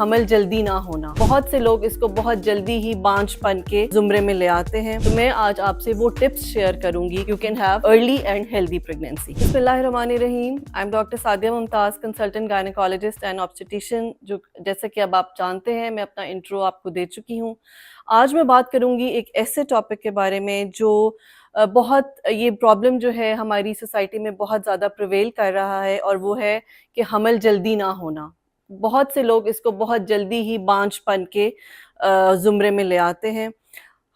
حمل جلدی نہ ہونا. بہت سے لوگ اس کو بہت جلدی ہی بانجھ پن کے زمرے میں لے آتے ہیں. تو میں آج آپ سے وہ ٹپس شیئر کروں گی you can have early and healthy pregnancy. بسم اللہ الرحمن الرحیم. I am doctor Sadia Mumtaz, consultant gynaecologist and obstetrician. جو جیسا کہ اب آپ جانتے ہیں, میں اپنا انٹرو آپ کو دے چکی ہوں. آج میں بات کروں گی ایک ایسے ٹاپک کے بارے میں جو بہت یہ پرابلم جو ہے ہماری سوسائٹی میں بہت زیادہ پریویل کر رہا ہے, اور وہ ہے کہ حمل جلدی نہ ہونا. بہت سے لوگ اس کو بہت جلدی ہی بانجھ پن کے زمرے میں لے آتے ہیں.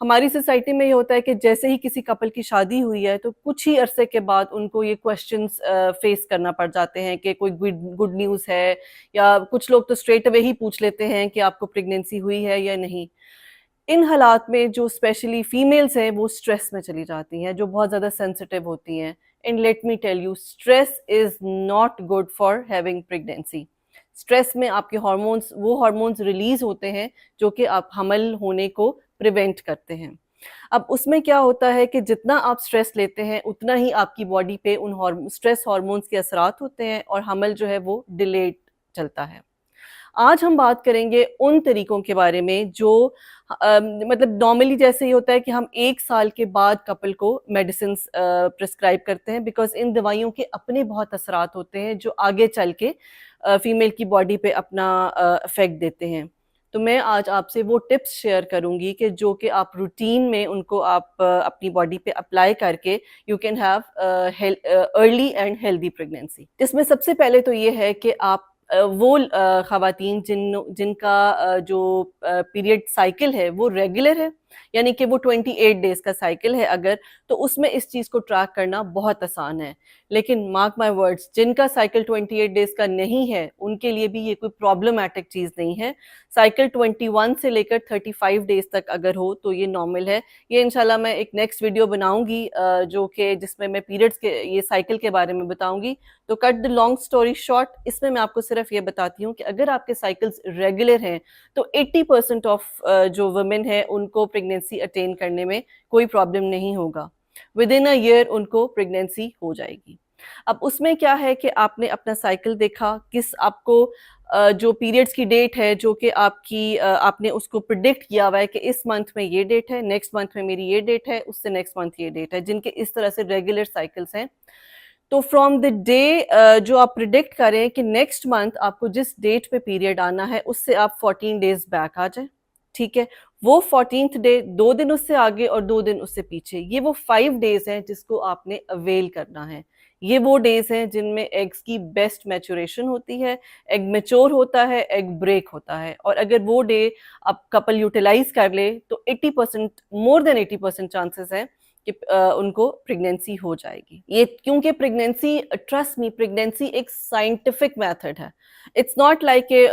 ہماری سوسائٹی میں یہ ہوتا ہے کہ جیسے ہی کسی کپل کی شادی ہوئی ہے تو کچھ ہی عرصے کے بعد ان کو یہ کویسچنس فیس کرنا پڑ جاتے ہیں کہ کوئی گڈ نیوز ہے, یا کچھ لوگ تو اسٹریٹ اوے ہی پوچھ لیتے ہیں کہ آپ کو پریگنینسی ہوئی ہے یا نہیں. ان حالات میں جو اسپیشلی فیمیلز ہیں وہ اسٹریس میں چلی جاتی ہیں, جو بہت زیادہ سینسٹیو ہوتی ہیں. And let me tell you, stress is not good for having pregnancy. Stress میں آپ کے وہ ہارمونز ریلیز ہوتے ہیں جو کہ آپ حمل ہونے کو پریونٹ کرتے ہیں. اب اس میں کیا ہوتا ہے کہ جتنا آپ اسٹریس لیتے ہیں اتنا ہی آپ کی باڈی پہ ان اسٹریس ہارمونز کے اثرات ہوتے ہیں, اور حمل جو ہے وہ ڈیلیڈ چلتا ہے. آج ہم بات کریں گے ان طریقوں کے بارے میں جو مطلب نارملی جیسے یہ ہوتا ہے کہ ہم 1 سال کے بعد کپل کو میڈیسنس پرسکرائب کرتے ہیں, بیکاز ان دوائیوں کے اپنے بہت اثرات ہوتے ہیں جو آگے چل کے فیمیل کی باڈی پہ اپنا افیکٹ دیتے ہیں. تو میں آج آپ سے وہ ٹپس شیئر کروں گی کہ جو کہ آپ روٹین میں ان کو آپ اپنی باڈی پہ اپلائی کر کے you can have early and healthy pregnancy. اس میں سب سے پہلے تو یہ ہے کہ آپ وہ خواتین جن کا جو پیریڈ سائیکل ہے وہ ریگولر ہے, یعنی کہ وہ 28 ڈیز کا سائیکل ہے اگر, تو اس میں اس چیز کو ٹریک کرنا بہت آسان ہے. لیکن مارک مائی ورڈز, جن کا سائیکل 28 ڈیز کا نہیں ہے ان کے لیے بھی یہ کوئی پرابلمٹک چیز نہیں ہے. سائیکل 21 سے لے کر 35 ڈیز تک اگر ہو تو یہ نارمل ہے. یہ انشاءاللہ میں ایک نیکسٹ ویڈیو بناؤں گی جو کہ جس میں پیریڈز کے یہ سائیکل کے بارے میں بتاؤں گی. تو کٹ دی لانگ سٹوری شارٹ, اس میں آپ کو صرف یہ بتاتی ہوں کہ اگر آپ کے سائیکلز ریگولر ہیں تو 80% آف جو ویمن ہیں ان کو پریگنینسی اٹین کرنے میں کوئی پرابلم نہیں ہوگا. ود ان اے ایئر ان کو پریگنینسی ہو جائے گی. اب اس میں کیا ہے کہ آپ نے اپنا سائیکل دیکھا, کس آپ کو جو پیریڈز کی ڈیٹ ہے جو کہ آپ نے اس کو پریڈکٹ کیا ہوا ہے کہ اس منتھ میں یہ ڈیٹ ہے, نیکسٹ منتھ میں میری یہ ڈیٹ ہے, اس سے نیکسٹ منتھ یہ ڈیٹ ہے, جن کے اس طرح سے ریگولر سائیکلز ہیں. تو فرام دا ڈے جو آپ پریڈکٹ کریں کہ نیکسٹ منتھ آپ کو جس ڈیٹ پہ پیریڈ آنا ہے اس سے آپ 14 ڈیز بیک آ جائیں. ٹھیک ہے, وہ 14th ڈے 2 دن اس سے آگے اور 2 دن اس سے پیچھے, یہ وہ 5 ڈیز ہیں جس کو آپ نے اویل کرنا ہے. یہ وہ ڈیز ہیں جن میں ایگز کی بیسٹ میچوریشن ہوتی ہے, ایگ میچور ہوتا ہے, ایگ بریک ہوتا ہے. اور اگر وہ ڈے آپ کپل یوٹیلائز کر لے تو 80% مور دین 80% چانسز ہیں کہ ان کو پریگنینسی ہو جائے گی. یہ کیونکہ پریگنینسی, ٹرسٹ می, پریگنینسی ایک سائنٹیفک میتھڈ ہے. اٹس ناٹ لائک کہ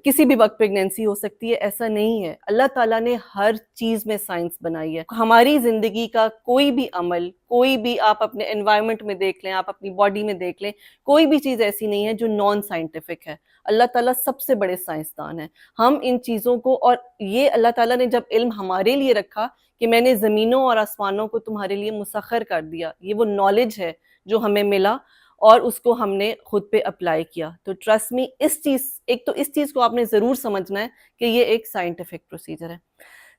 کسی بھی وقت پریگنینسی ہو سکتی ہے, ایسا نہیں ہے. اللہ تعالیٰ نے ہر چیز میں سائنس بنائی ہے. ہماری زندگی کا کوئی بھی عمل, کوئی بھی, آپ اپنے انوائرمنٹ میں دیکھ لیں, آپ اپنی باڈی میں دیکھ لیں, کوئی بھی چیز ایسی نہیں ہے جو نان سائنٹیفک ہے. اللہ تعالیٰ سب سے بڑے سائنسدان ہیں. ہم ان چیزوں کو, اور یہ اللہ تعالیٰ نے جب علم ہمارے لیے رکھا کہ میں نے زمینوں اور آسمانوں کو تمہارے لیے مسخر کر دیا, یہ وہ نالج ہے جو ہمیں ملا اور اس کو ہم نے خود پہ اپلائی کیا. تو ٹرسٹ می, ایک تو اس چیز کو آپ نے ضرور سمجھنا ہے کہ یہ ایک سائنٹیفک پروسیجر ہے.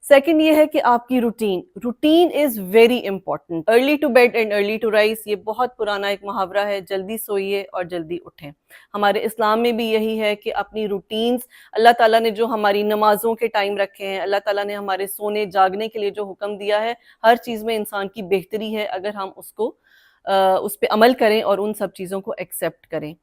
سیکنڈ یہ ہے کہ آپ کی routine is very important. Early to bed and early to rise, یہ بہت پرانا ایک محاورہ ہے, جلدی سوئیے اور جلدی اٹھیں. ہمارے اسلام میں بھی یہی ہے کہ اپنی روٹینز, اللہ تعالیٰ نے جو ہماری نمازوں کے ٹائم رکھے ہیں, اللہ تعالیٰ نے ہمارے سونے جاگنے کے لیے جو حکم دیا ہے, ہر چیز میں انسان کی بہتری ہے اگر ہم اس پہ عمل کریں اور ان سب چیزوں کو ایکسیپٹ کریں.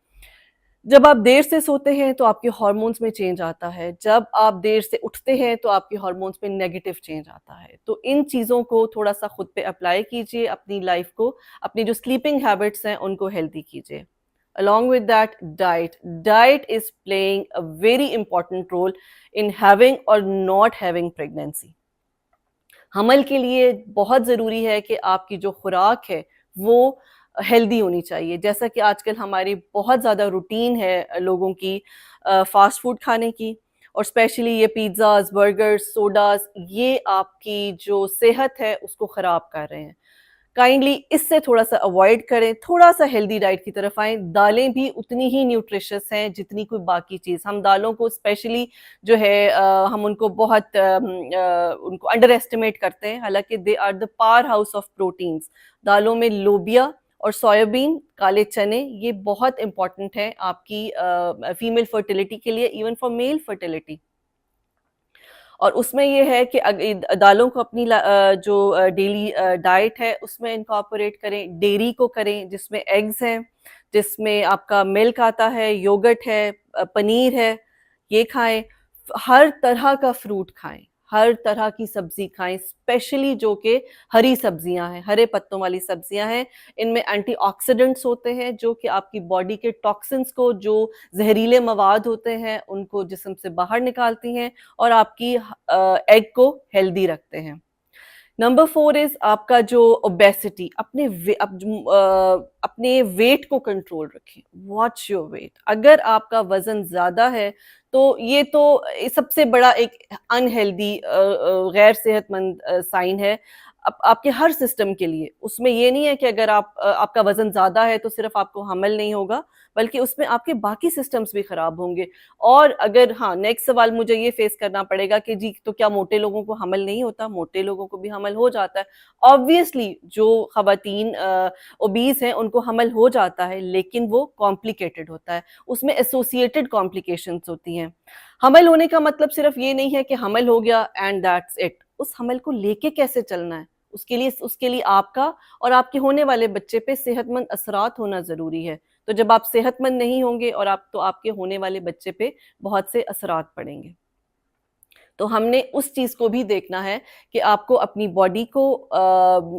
جب آپ دیر سے سوتے ہیں تو آپ کے ہارمونز میں چینج آتا ہے, جب آپ دیر سے اٹھتے ہیں تو آپ کے ہارمونز میں نیگیٹو چینج آتا ہے. تو ان چیزوں کو تھوڑا سا خود پہ اپلائی کیجئے, اپنی لائف کو, اپنی جو سلیپنگ ہیبٹس ہیں ان کو ہیلدی کیجئے. Along with that, diet is playing a very important role in having or not having pregnancy. حمل کے لیے بہت ضروری ہے کہ آپ کی جو خوراک ہے وہ ہیلدی ہونی چاہیے. جیسا کہ آج کل ہماری بہت زیادہ روٹین ہے لوگوں کی فاسٹ فوڈ کھانے کی, اور اسپیشلی یہ پیزاز, برگرز, سوڈاز, یہ آپ کی جو صحت ہے اس کو خراب کر رہے ہیں. काइंडली इससे थोड़ा सा अवॉइड करें, थोड़ा सा हेल्दी डाइट की तरफ आएँ। दालें भी उतनी ही न्यूट्रिशियस हैं जितनी कोई बाकी चीज़। हम दालों को स्पेशली जो है हम उनको बहुत उनको अंडर एस्टिमेट करते हैं, हालांकि they are the power house of proteins. दालों में लोबिया और सोयाबीन, काले चने, ये बहुत इंपॉर्टेंट है आपकी फीमेल फर्टिलिटी के लिए, इवन फॉर मेल फर्टिलिटी। और उसमें ये है कि दालों को अपनी जो डेली डाइट है उसमें इनकॉर्पोरेट करें, डेयरी को करें जिसमें एग्स हैं, जिसमें आपका मिल्क आता है, योगर्ट है, पनीर है, ये खाएं। हर तरह का फ्रूट खाएं, हर तरह की सब्जी खाएं, स्पेशली जो कि हरी सब्जियां हैं, हरे पत्तों वाली सब्जियां हैं। इनमें एंटीऑक्सीडेंट्स होते हैं जो कि आपकी बॉडी के टॉक्सिन्स को, जो जहरीले मवाद होते हैं उनको जिस्म से बाहर निकालती हैं और आपकी एग को हेल्दी रखते हैं। नंबर 4 इज आपका जो ओबेसिटी, अपने वेट को कंट्रोल रखें। Watch your weight. अगर आपका वजन ज्यादा है तो ये तो सबसे बड़ा एक अनहेल्दी गैर सेहतमंद साइन है आपके हर सिस्टम के लिए। उसमें ये नहीं है कि अगर आपका वजन ज्यादा है तो सिर्फ आपको हमल नहीं होगा, बल्कि उसमें आपके बाकी सिस्टम्स भी खराब होंगे। और अगर हाँ, नेक्स्ट सवाल मुझे ये फेस करना पड़ेगा कि जी तो क्या मोटे लोगों को हमल नहीं होता? मोटे लोगों को भी हमल हो जाता है। ऑब्वियसली जो खवातीन ओबीज हैं उनको हमल हो जाता है, लेकिन वो कॉम्प्लिकेटेड होता है, उसमें एसोसिएटेड कॉम्प्लिकेशंस होती हैं। हमल होने का मतलब सिर्फ ये नहीं है कि हमल हो गया एंड दैट्स इट। उस हमल को लेके कैसे चलना है, उसके लिए आपका और आपके होने वाले बच्चे पे सेहतमंद असरात होना जरूरी है। तो जब आप सेहतमंद नहीं होंगे और आपके होने वाले बच्चे पे बहुत से असरात पड़ेंगे। तो हमने उस चीज को भी देखना है कि आपको अपनी बॉडी को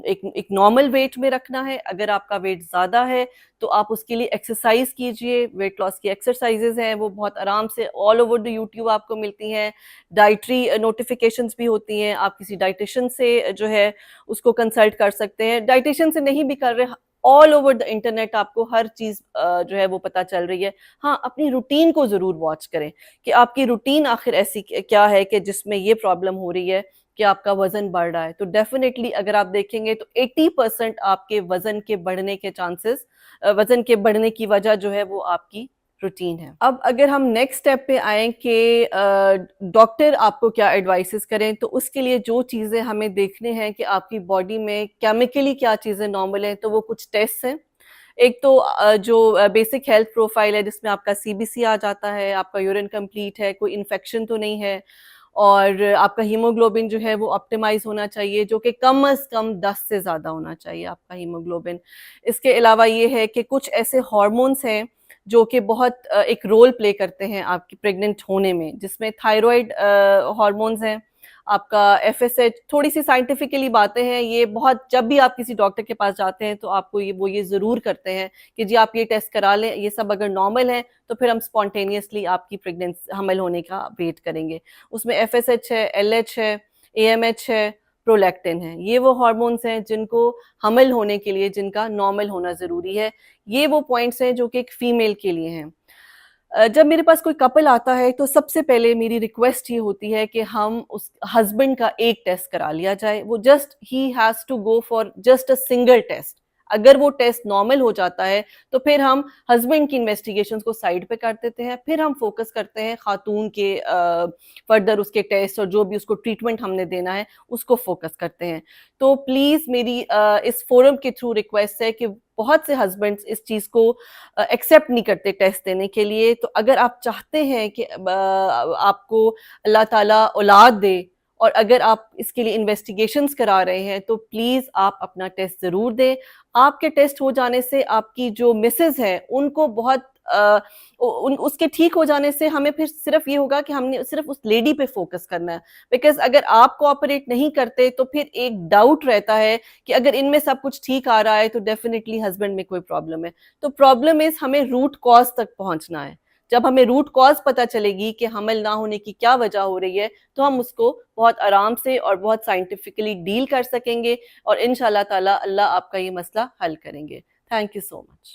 एक नॉर्मल वेट में रखना है। अगर आपका वेट ज्यादा है तो आप उसके लिए एक्सरसाइज कीजिए। वेट लॉस की एक्सरसाइजेज हैं, वो बहुत आराम से ऑल ओवर द यूट्यूब आपको मिलती हैं। डाइटरी नोटिफिकेशंस भी होती हैं, आप किसी डाइटिशियन से जो है उसको कंसल्ट कर सकते हैं। डाइटिशियन से नहीं भी कर रहे, ऑल ओवर द इंटरनेट आपको हर चीज जो है वो पता चल रही है। हाँ, अपनी रूटीन को जरूर वॉच करें कि आपकी रूटीन आखिर ऐसी क्या है कि जिसमें ये प्रॉब्लम हो रही है कि आपका वजन बढ़ रहा है। तो डेफिनेटली अगर आप देखेंगे तो 80% आपके वजन के बढ़ने के चांसेस, वजन के बढ़ने की वजह जो है वो आपकी रूटीन है। अब अगर हम नेक्स्ट स्टेप पे आए कि डॉक्टर आपको क्या एडवाइसेस करें, तो उसके लिए जो चीज़ें हमें देखने हैं कि आपकी बॉडी में केमिकली क्या चीज़ें नॉर्मल हैं, तो वो कुछ टेस्ट हैं। एक तो जो बेसिक हेल्थ प्रोफाइल है जिसमें आपका सीबीसी आ जाता है, आपका यूरिन कंप्लीट है, कोई इन्फेक्शन तो नहीं है, और आपका हीमोग्लोबिन जो है वो ऑप्टिमाइज होना चाहिए, जो कि कम से कम 10 से ज़्यादा होना चाहिए आपका हीमोग्लोबिन। इसके अलावा ये है कि कुछ ऐसे हार्मोन्स हैं जो कि बहुत एक रोल प्ले करते हैं आपकी प्रेग्नेंट होने में, जिसमें थायराइड हार्मोन्स हैं, आपका एफएसएच। थोड़ी सी साइंटिफिकली बातें हैं ये, बहुत जब भी आप किसी डॉक्टर के पास जाते हैं तो आपको ये ज़रूर करते हैं कि जी आप ये टेस्ट करा लें, ये सब अगर नॉर्मल है तो फिर हम स्पॉन्टेनियसली आपकी प्रेगनेंसी हमल होने का वेट करेंगे। उसमें एफएसएच है, एलएच है, एएमएच है, प्रोलैक्टिन है। ये वो हार्मोन्स हैं जिनको हमल होने के लिए, जिनका नॉर्मल होना ज़रूरी है। ये वो पॉइंट्स हैं जो कि एक फीमेल के लिए हैं। जब मेरे पास कोई कपल आता है तो सबसे पहले मेरी रिक्वेस्ट ये होती है कि हम उस हस्बैंड का एक टेस्ट करा लिया जाए। वो जस्ट ही has to go for just a single test. अगर वो टेस्ट नॉर्मल हो जाता है तो फिर हम हस्बैंड की इन्वेस्टिगेशंस को साइड पे कर देते हैं, फिर हम फोकस करते हैं खातून के फर्दर उसके टेस्ट और जो भी उसको ट्रीटमेंट हमने देना है उसको फोकस करते हैं। तो प्लीज़ मेरी इस फोरम के थ्रू रिक्वेस्ट है कि बहुत से हस्बैंड्स इस चीज़ को एक्सेप्ट नहीं करते टेस्ट देने के लिए। तो अगर आप चाहते हैं कि आपको अल्लाह ताला औलाद दे और अगर आप इसके लिए इन्वेस्टिगेशंस करा रहे हैं तो प्लीज़ आप अपना टेस्ट ज़रूर दें। आपके टेस्ट हो जाने से आपकी जो मिसेज है उनको बहुत उसके ठीक हो जाने से हमें फिर सिर्फ ये होगा कि हमने सिर्फ उस लेडी पे फोकस करना है। बिकॉज अगर आप कोऑपरेट नहीं करते तो फिर एक डाउट रहता है कि अगर इनमें सब कुछ ठीक आ रहा है तो डेफिनेटली हस्बैंड में कोई प्रॉब्लम है। तो प्रॉब्लम इज हमें रूट कॉज तक पहुंचना है। जब हमें रूट कॉज पता चलेगी कि हमल ना होने की क्या वजह हो रही है तो हम उसको बहुत आराम से और बहुत साइंटिफिकली डील कर सकेंगे और इंशाल्लाह ताला अल्लाह आपका ये मसला हल करेंगे। Thank you so much.